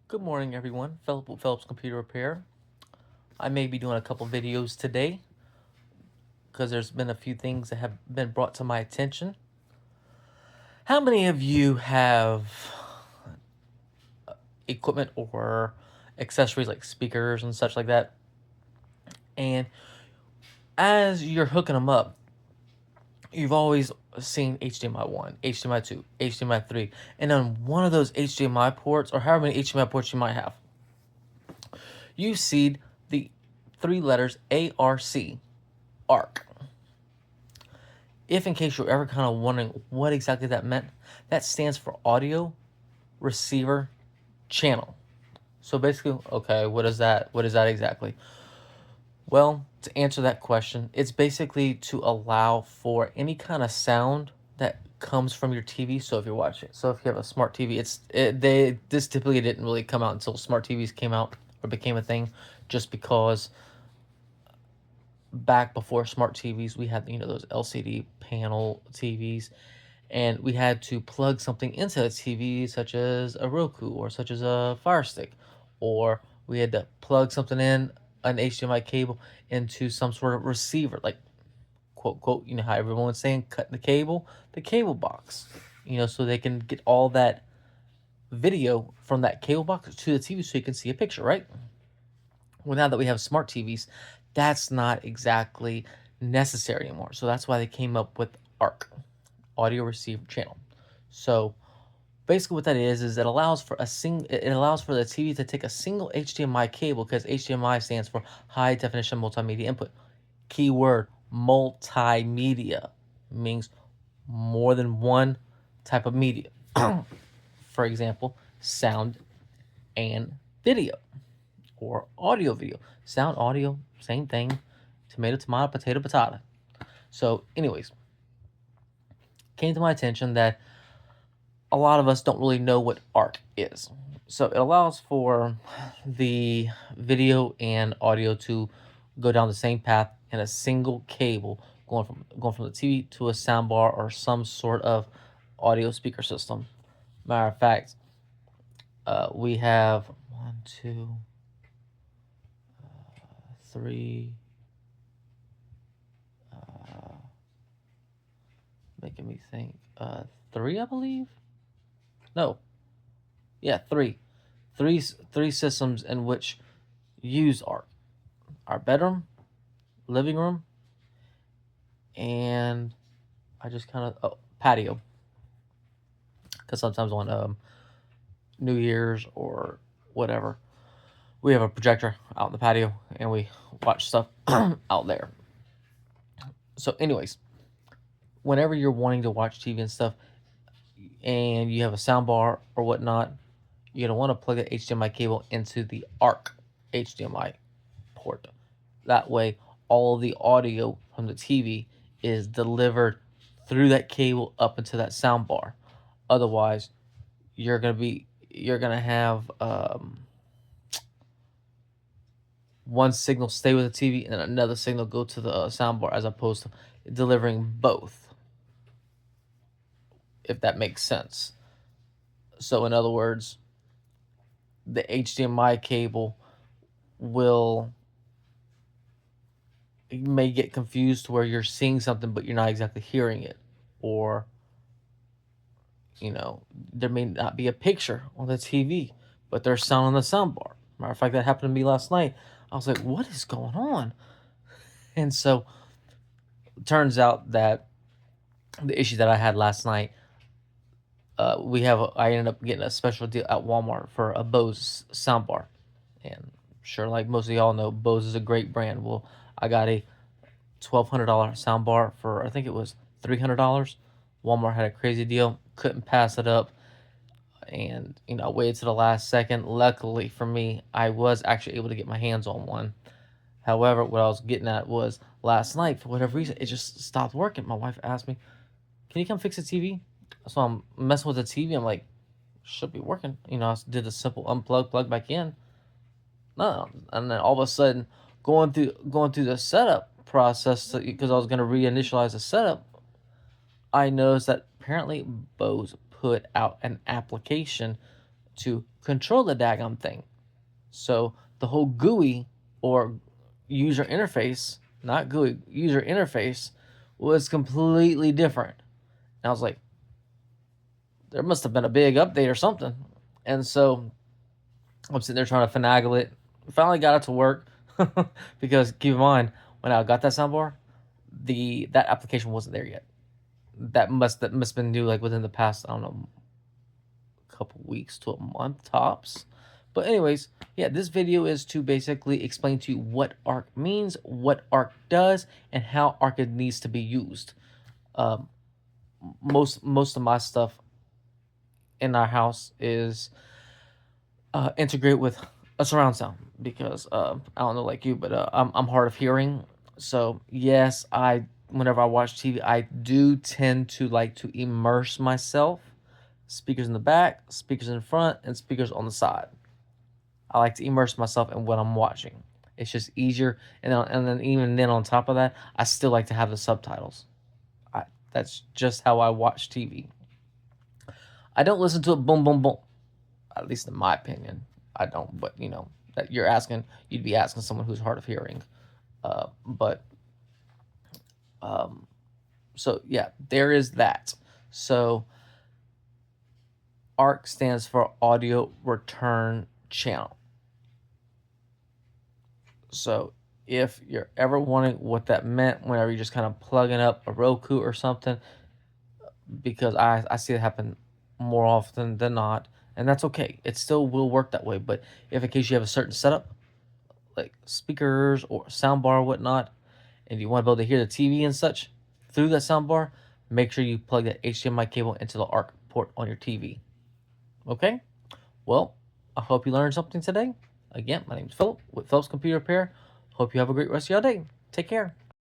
Good morning, everyone. Phillips Computer Repair. I may be doing a couple videos today because there's been a few things that have been brought to my attention. How many of you have equipment or accessories like speakers and such like that? And as you're hooking them up, you've always seen HDMI 1, HDMI 2, HDMI 3, and on one of those HDMI ports, or however many HDMI ports you might have, you see the three letters ARC. If in case you're ever kind of wondering what exactly that meant, that stands for audio receiver channel. So basically, okay, what is that? What is that exactly? Well, to answer that question, it's basically to allow for any kind of sound that comes from your TV. So if you're watching, so if you have a smart TV, this typically didn't really come out until smart TVs came out or became a thing, just because back before smart TVs, we had those LCD panel TVs, and we had to plug something into the TV, such as a Roku or such as a Fire Stick, or we had to plug something in an HDMI cable into some sort of receiver, like quote quote. You know how everyone's saying, cut the cable box, so they can get all that video from that cable box to the TV, so you can see a picture, right? Well, now that we have smart TVs, that's not exactly necessary anymore. So that's why they came up with ARC, audio receiver channel. So basically what that is it allows for the TV to take a single HDMI cable, because HDMI stands for high definition multimedia input. Keyword multimedia means more than one type of media. For example, sound and video, or audio video. Sound, audio, same thing. Tomato, tomato, potato, potato. So, anyways, came to my attention that a lot of us don't really know what ARC is. So it allows for the video and audio to go down the same path in a single cable, going from the TV to a soundbar or some sort of audio speaker system. Matter of fact, we have one, two, three, making me think, three, I believe. No, yeah, three systems in which use ARC: our bedroom, living room, and I just kind of patio. Because sometimes on New Year's or whatever, we have a projector out in the patio and we watch stuff out there. So, anyways, whenever you're wanting to watch TV and stuff, and you have a sound bar or whatnot, you're gonna want to plug an HDMI cable into the ARC HDMI port. That way, all the audio from the TV is delivered through that cable up into that sound bar. Otherwise, you're gonna have one signal stay with the TV and another signal go to the sound bar, as opposed to delivering both, if that makes sense. So, in other words, the HDMI cable will you may get confused to where you're seeing something but you're not exactly hearing it, or there may not be a picture on the TV but there's sound on the soundbar. Matter of fact, that happened to me last night. I was like, what is going on? And so it turns out that the issue that I had last night, I ended up getting a special deal at Walmart for a Bose soundbar. And sure, like most of y'all know, Bose is a great brand. Well, I got a $1,200 soundbar for, I think it was $300. Walmart had a crazy deal, couldn't pass it up, and I waited to the last second. Luckily for me, I was actually able to get my hands on one. However, what I was getting at was, last night, for whatever reason, it just stopped working. My wife asked me, "Can you come fix the TV?" So I'm messing with the TV. I'm like, should be working. I did a simple unplug, plug back in. No, and then all of a sudden, going through the setup process, because I was going to reinitialize the setup, I noticed that apparently Bose put out an application to control the daggum thing. So the whole GUI or user interface, not GUI, user interface was completely different. And I was like, there must have been a big update or something. And so I'm sitting there trying to finagle it. Finally got it to work because keep in mind when I got that soundbar, that application wasn't there yet. That must have been new like within the past, I don't know, couple weeks to a month tops. But anyways, yeah, this video is to basically explain to you what Arc means, what Arc does, and how Arc needs to be used. Um, most of my stuff in our house is integrate with a surround sound because I don't know like you, but I'm hard of hearing. So yes, whenever I watch TV, I do tend to like to immerse myself. Speakers in the back, speakers in front, and speakers on the side. I like to immerse myself in what I'm watching. It's just easier, and then even then on top of that, I still like to have the subtitles. That's just how I watch TV. I don't listen to it boom boom boom. At least in my opinion, I don't. But that you'd be asking someone who's hard of hearing. But so yeah, there is that. So ARC stands for Audio Return Channel. So if you're ever wondering what that meant, whenever you're just kind of plugging up a Roku or something, because I see it happen more often than not, and that's okay. It still will work that way. But if in case you have a certain setup, like speakers or soundbar or whatnot, and you want to be able to hear the TV and such through that soundbar, make sure you plug that HDMI cable into the ARC port on your TV. Okay? Well, I hope you learned something today. Again, my name is Philip with Philip's Computer Repair. Hope you have a great rest of your day. Take care.